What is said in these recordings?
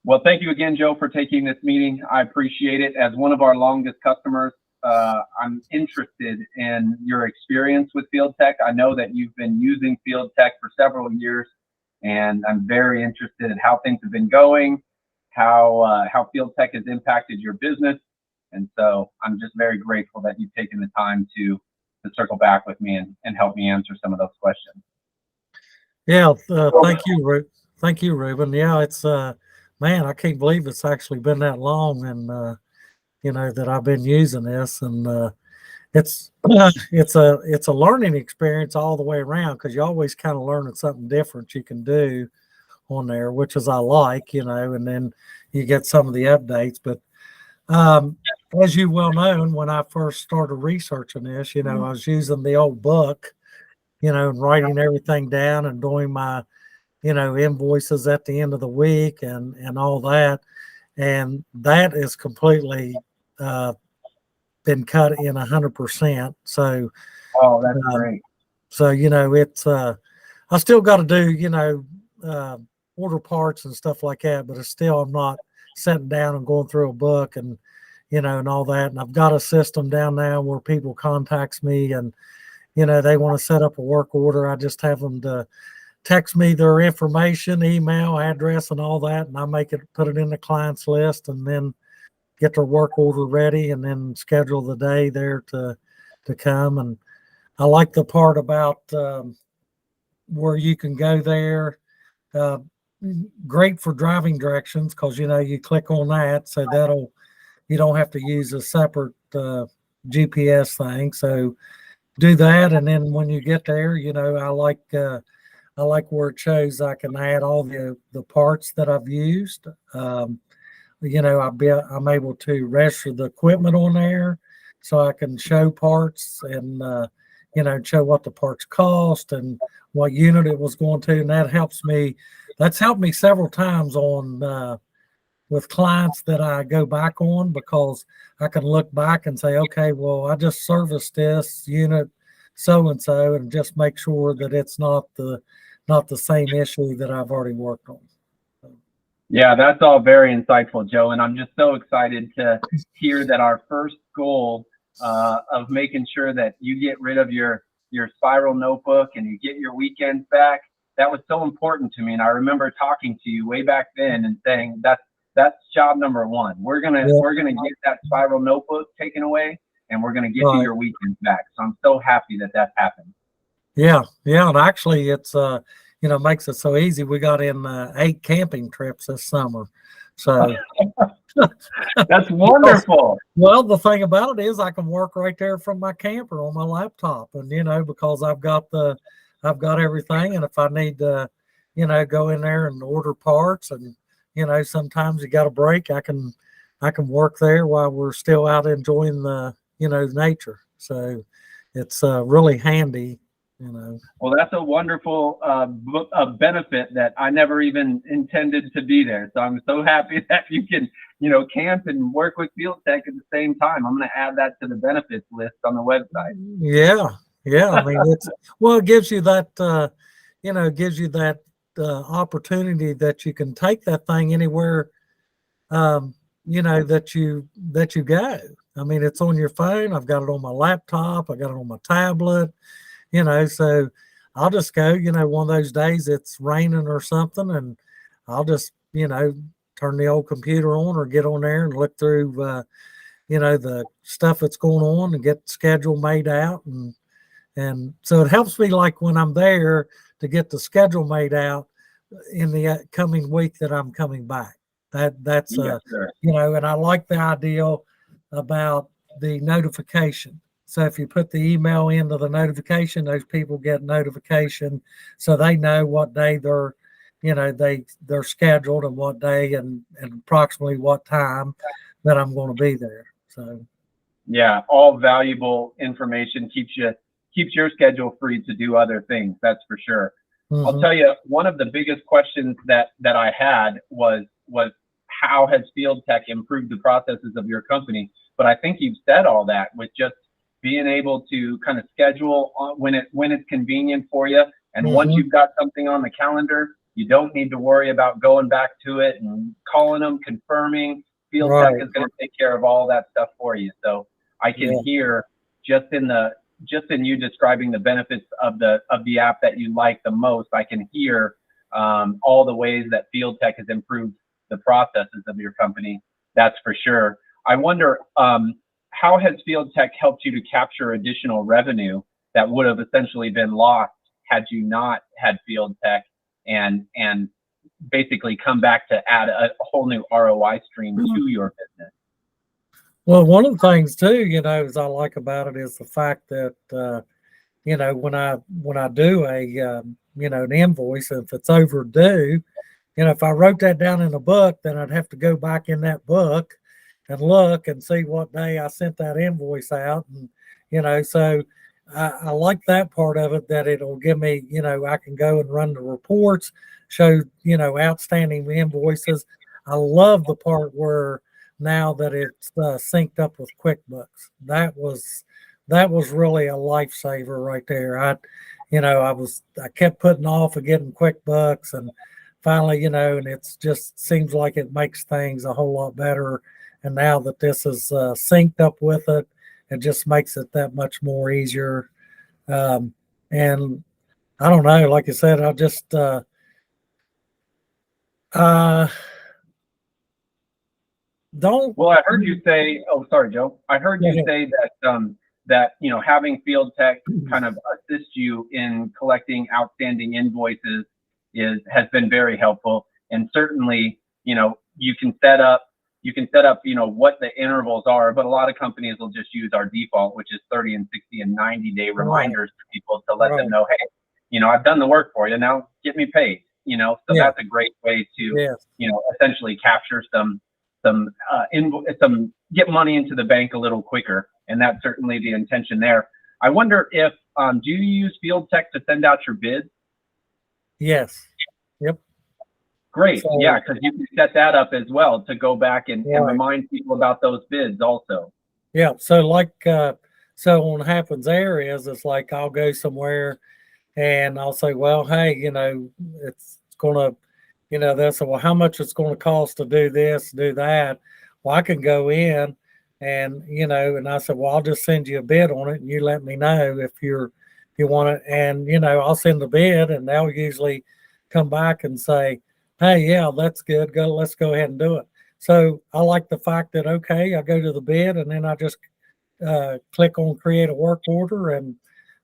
Well, thank you again, Joe, for taking this meeting. I appreciate it. As one of our longest customers, I'm interested in your experience with Field Tech. I know that you've been using Field Tech for several years, and I'm very interested in how things have been going, how Field Tech has impacted your business. And so I'm just very grateful that you've taken the time to circle back with me and help me answer some of those questions. Yeah, thank you, Ruben. Yeah, it's man, I can't believe it's actually been that long, and that I've been using this, and it's it's a learning experience all the way around, because you're always kind of learning something different you can do on there, which is I like, and then you get some of the updates. But as you well know, when I first started researching this, I was using the old book, and writing everything down and doing my, invoices at the end of the week and all that. And that is completely been cut in 100%. So, oh, that's great. So, it's, I still got to do, order parts and stuff like that, but it's still, I'm not sitting down and going through a book and, and all that. And I've got a system down now where people contacts me and, they want to set up a work order. I just have them to text me their information, email, address, and all that. And I put it in the client's list, and then get their work order ready, and then schedule the day there to come. And I like the part about where you can go there. Great for driving directions, because you click on that, so you don't have to use a separate GPS thing. So do that, and then when you get there, I like where it shows I can add all the parts that I've used. I'm able to register the equipment on there, so I can show parts and show what the parts cost and what unit it was going to, and that helps me. That's helped me several times on with clients that I go back on, because I can look back and say, okay, well, I just serviced this unit so and so, and just make sure that it's not the same issue that I've already worked on. Yeah, that's all very insightful, Joe. And I'm just so excited to hear that our first goal of making sure that you get rid of your spiral notebook and you get your weekends back, that was so important to me. And I remember talking to you way back then and saying that's job number one. We're gonna get that spiral notebook taken away, and we're gonna get you your weekends back. So I'm so happy that that's happened. Yeah, and actually, it's makes it so easy. We got in 8 camping trips this summer, so that's wonderful. Well, the thing about it is, I can work right there from my camper on my laptop, and because I've got everything, and if I need to, go in there and order parts, and sometimes you got a break, I can work there while we're still out enjoying the nature. So it's really handy. Well, that's a wonderful benefit that I never even intended to be there. So I'm so happy that you can, camp and work with Field Tech at the same time. I'm going to add that to the benefits list on the website. Yeah. I mean, it gives you that, opportunity that you can take that thing anywhere, that you go. I mean, it's on your phone. I've got it on my laptop. I got it on my tablet. So I'll just go, one of those days it's raining or something, and I'll just, turn the old computer on or get on there and look through, the stuff that's going on and get the schedule made out. And so it helps me, like when I'm there, to get the schedule made out in the coming week that I'm coming back. That's, yes, and I like the idea about the notification. So if you put the email into the notification, those people get notification, so they know what day they're scheduled, and what day and approximately what time that I'm going to be there. So yeah, all valuable information, keeps your schedule free to do other things. That's for sure. Mm-hmm. I'll tell you, one of the biggest questions that I had was how has Field Tech improved the processes of your company? But I think you've said all that with just being able to kind of schedule when it's convenient for you. And once you've got something on the calendar, You don't need to worry about going back to it and calling them, confirming. Field Tech is going to take care of all that stuff for you. So I can hear just in you describing the benefits of the app that you like the most. I can hear all the ways that Field Tech has improved the processes of your company. That's for sure. I wonder, how has Field Tech helped you to capture additional revenue that would have essentially been lost had you not had Field Tech and basically come back to add a whole new ROI stream to your business? Well, one of the things too, as I like about it is the fact that, when I do an invoice, if it's overdue, if I wrote that down in a book, then I'd have to go back in that book and look and see what day I sent that invoice out. And, so I like that part of it, that it'll give me, I can go and run the reports, show, outstanding invoices. I love the part where now that it's synced up with QuickBooks. That was really a lifesaver right there. I kept putting off of getting QuickBooks, and finally, and it's just seems like it makes things a whole lot better. And now that this is synced up with it, it just makes it that much more easier. And I don't know, like I said, I just don't. Well, I heard you say, oh, sorry, Joe. I heard you say that having Field Tech kind of assist you in collecting outstanding invoices has been very helpful. And certainly, you can set up what the intervals are, but a lot of companies will just use our default, which is 30 and 60 and 90-day reminders to people to let them know, hey, I've done the work for you, now get me paid. So that's a great way to essentially capture some get money into the bank a little quicker, and that's certainly the intention there. I wonder if do you use Field Tech to send out your bids? Yes. Yep. Great. So, yeah, because you can set that up as well to go back and remind people about those bids also. Yeah. So so what happens there is it's like I'll go somewhere and I'll say, well, hey, it's gonna, they'll say, well, how much it's going to cost to do this, do that. Well, I can go in and, and I said, well, I'll just send you a bid on it and you let me know if you want it. And, I'll send the bid and they'll usually come back and say, hey, yeah, that's good. Let's go ahead and do it. So I like the fact that, okay, I go to the bid and then I just click on create a work order and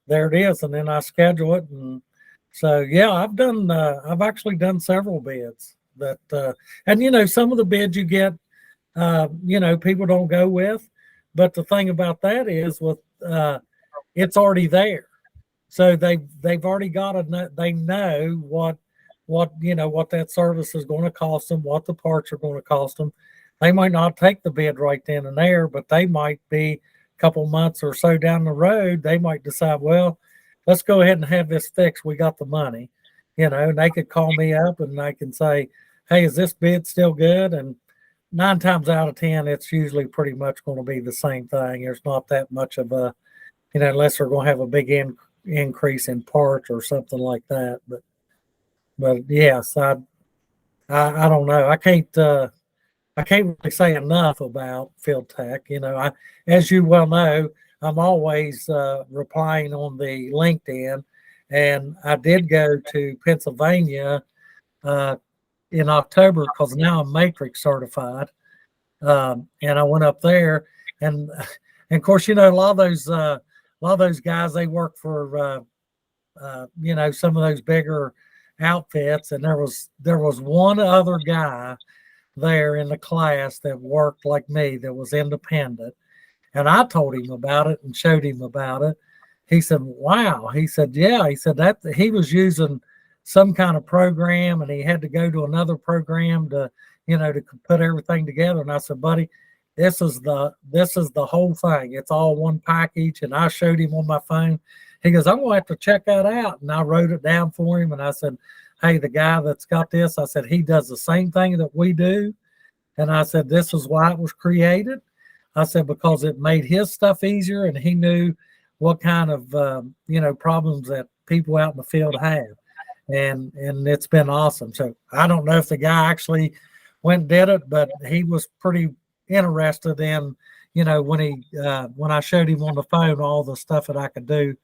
there it is. And then I schedule it. And so, yeah, I've actually done several bids that, and, some of the bids you get, people don't go with, but the thing about that is it's already there. So they've already got they know what that service is going to cost them, what the parts are going to cost them. They might not take the bid right then and there, but they might be a couple months or so down the road. They might decide, well, let's go ahead and have this fixed. We got the money, and they could call me up and they can say, hey, is this bid still good? And 9 times out of 10, it's usually pretty much going to be the same thing. There's not that much of a, unless they're going to have a big increase in parts or something like that. But yes, I don't know. I can't really say enough about Field Tech. As you well know, I'm always replying on the LinkedIn, and I did go to Pennsylvania in October because now I'm Matrix certified, and I went up there, and of course, a lot of those guys, they work for some of those bigger outfits, and there was one other guy there in the class that worked like me that was independent. And I told him about it and showed him about it. He said, wow. He said, yeah. He said that he was using some kind of program and he had to go to another program to put everything together. And I said, buddy, this is the whole thing. It's all one package. And I showed him on my phone. He goes, I'm going to have to check that out. And I wrote it down for him. And I said, hey, the guy that's got this, I said, he does the same thing that we do. And I said, this is why it was created. I said, because it made his stuff easier and he knew what kind of, problems that people out in the field have. and it's been awesome. So I don't know if the guy actually went and did it, but he was pretty interested in, when I showed him on the phone all the stuff that I could do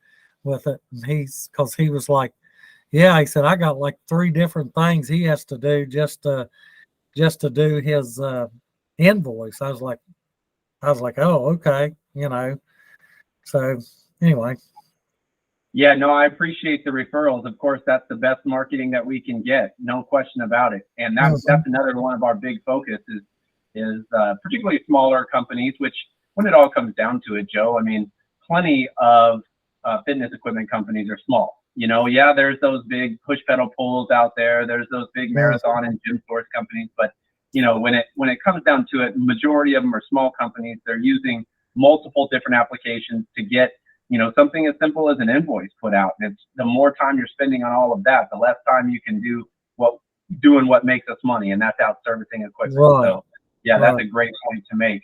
with it. And because he was like, yeah, he said, I got like 3 different things he has to do just to do his invoice. I was like, oh, okay, So anyway. Yeah, no, I appreciate the referrals. Of course, that's the best marketing that we can get, no question about it. And that's another one of our big focuses is particularly smaller companies, which when it all comes down to it, Joe, I mean, plenty of fitness equipment companies are small. Yeah, there's those big push pedal pulls out there. There's those big marathon and gym source companies, but when it comes down to it, majority of them are small companies. They're using multiple different applications to get something as simple as an invoice put out. And it's the more time you're spending on all of that, the less time you can doing what makes us money, and that's out servicing equipment. Right. So yeah, that's a great point to make.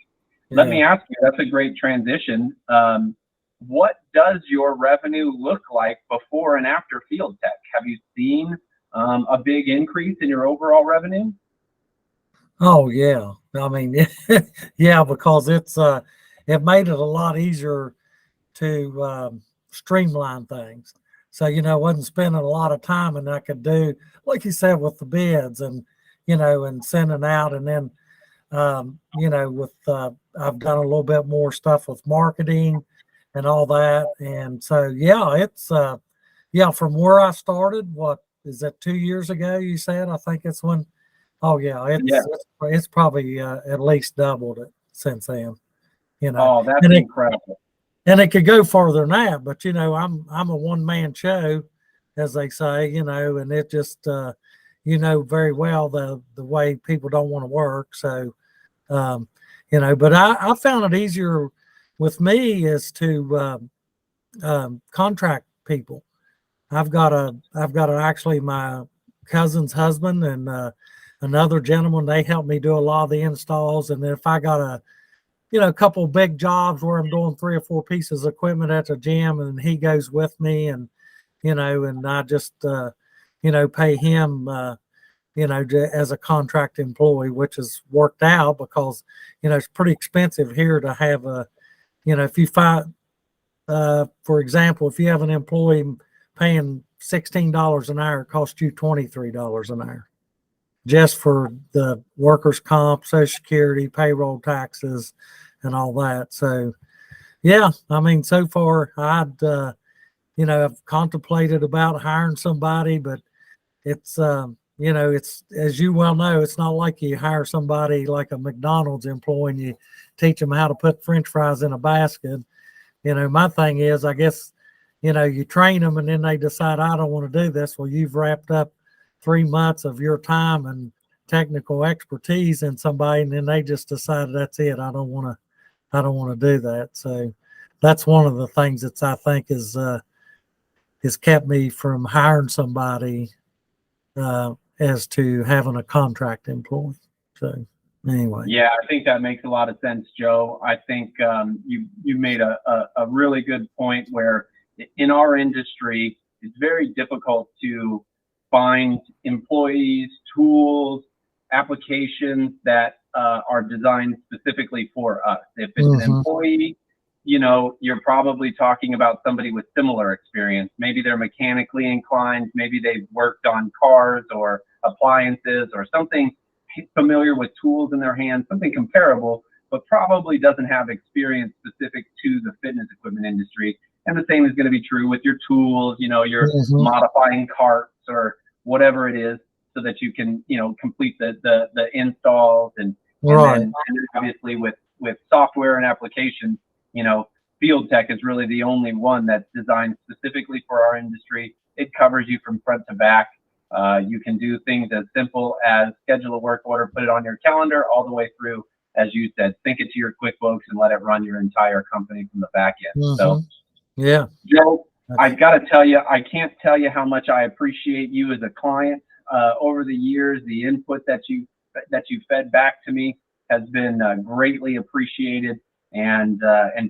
Let me ask you, that's a great transition. What does your revenue look like before and after Field Tech? Have you seen a big increase in your overall revenue? Oh yeah. I mean, yeah, because it made it a lot easier to streamline things. So, wasn't spending a lot of time, and I could do, like you said, with the bids and sending out. And then, I've done a little bit more stuff with marketing and all that. And so, yeah, from where I started, what is that, 2 years ago, you said? I think it's when, oh yeah, it's probably at least doubled it since then, Oh, that's incredible. And it could go further than that, but I'm a one-man show, as they say, and it just very well the way people don't want to work. So but I found it easier with me is to contract people. I've got actually my cousin's husband and another gentleman. They help me do a lot of the installs, and then if I got a couple of big jobs where I'm doing 3 or 4 pieces of equipment at the gym, and he goes with me, and and I just pay him as a contract employee, which has worked out because it's pretty expensive here to have if you find for example, if you have an employee paying $16 an hour, it costs you $23 an hour just for the workers' comp, Social Security, payroll taxes, and all that. So, yeah, I mean, so far I've contemplated about hiring somebody, but it's, it's, as you well know, it's not like you hire somebody like a McDonald's employee and you teach them how to put French fries in a basket. My thing is, I guess, you train them and then they decide, I don't want to do this. Well, you've wrapped up 3 months of your time and technical expertise in somebody, and then they just decided that's it. I don't want to do that. So that's one of the things that I think has kept me from hiring somebody as to having a contract employee. So anyway. Yeah, I think that makes a lot of sense, Joe. I think you made a really good point where in our industry, it's very difficult to find employees, tools, applications that are designed specifically for us. If it's an employee, you're probably talking about somebody with similar experience. Maybe they're mechanically inclined, maybe they've worked on cars or appliances or something familiar with tools in their hands, something comparable, but probably doesn't have experience specific to the fitness equipment industry. And the same is going to be true with your tools, you're modifying carts or whatever it is so that you can, complete the installs and then obviously with software and applications, Field Tech is really the only one that's designed specifically for our industry. It covers you from front to back. You can do things as simple as schedule a work order, put it on your calendar, all the way through, as you said, sync it to your QuickBooks and let it run your entire company from the back end. So, yeah, Joe, I've got to tell you, I can't tell you how much I appreciate you as a client. Over the years, the input that you fed back to me has been greatly appreciated, and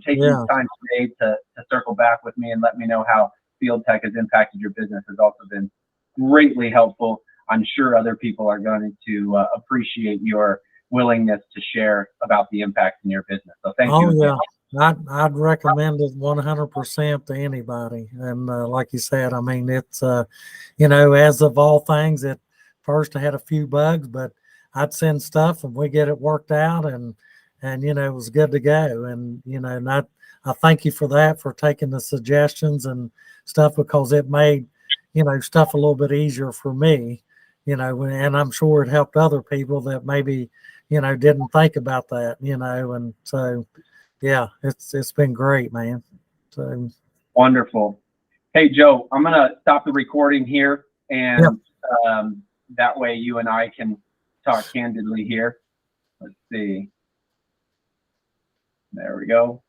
taking the time today to circle back with me and let me know how Field Tech has impacted your business has also been greatly helpful. I'm sure other people are going to appreciate your willingness to share about the impact in your business. So thank you Oh again. yeah, I'd recommend it 100% to anybody. And like you said, I mean, it's you know, as of all things, at first I had a few bugs, but I'd send stuff and we get it worked out, and you know, it was good to go. And you know, and I thank you for that, for taking the suggestions and stuff, because it made, you know, stuff a little bit easier for me. You know, and I'm sure it helped other people that maybe, you know, didn't think about that. You know, and so yeah, it's been great, man. So Wonderful. Hey, Joe, I'm going to stop the recording here, yeah, and that way you and I can talk candidly here. Let's see. There we go.